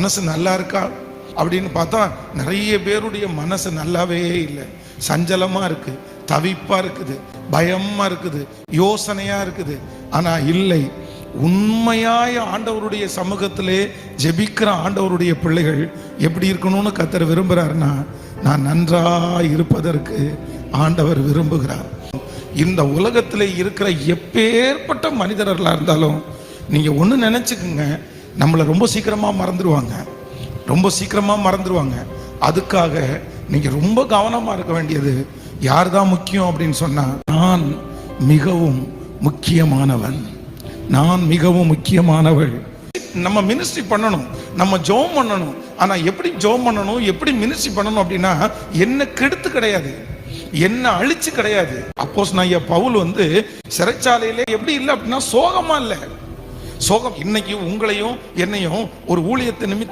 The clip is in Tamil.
மனசு நல்லா இருக்கா அப்படின்னு பார்த்தா நிறைய பேருடைய மனசு நல்லாவே இல்லை. சஞ்சலமா இருக்கு, தவிப்பா இருக்குது, பயமா இருக்குது, யோசனையா இருக்குது. ஆனா இல்லை, உண்மையாய ஆண்டவருடைய சமூகத்திலே ஜெபிக்கிற ஆண்டவருடைய பிள்ளைகள் எப்படி இருக்கணும்னு கர்த்தர் விரும்புகிறாருன்னா, நான் நன்றா இருப்பதற்கு ஆண்டவர் விரும்புகிறார். இந்த உலகத்தில் இருக்கிற எப்பேற்பட்ட மனிதர்களாக இருந்தாலும் நீங்க ஒன்று நினைச்சுக்குங்க, நம்மளை ரொம்ப சீக்கிரமா மறந்துடுவாங்க. அதுக்காக நீங்க ரொம்ப கவனமா இருக்க வேண்டியது யார் தான் முக்கியம் அப்படின்னு சொன்னா, நான் மிகவும் முக்கியமானவள். நம்ம மினிஸ்ட்ரி பண்ணணும், நம்ம ஜெபம் பண்ணணும். ஆனா எப்படி ஜெபம் பண்ணணும், எப்படி மினிஸ்ட்ரி பண்ணணும் அப்படின்னா, என்ன கெடுத்து கிடையாது, என்ன அழிச்சு கிடையாது. அப்போஸ்தலனாகிய பவுல் சிறைச்சாலையிலே எப்படி இல்லை அப்படின்னா சோகமா இல்லை. சோகம் இன்னைக்கு உங்களையும் என்னையும் ஒரு ஊழியத்தை நிமித்தம்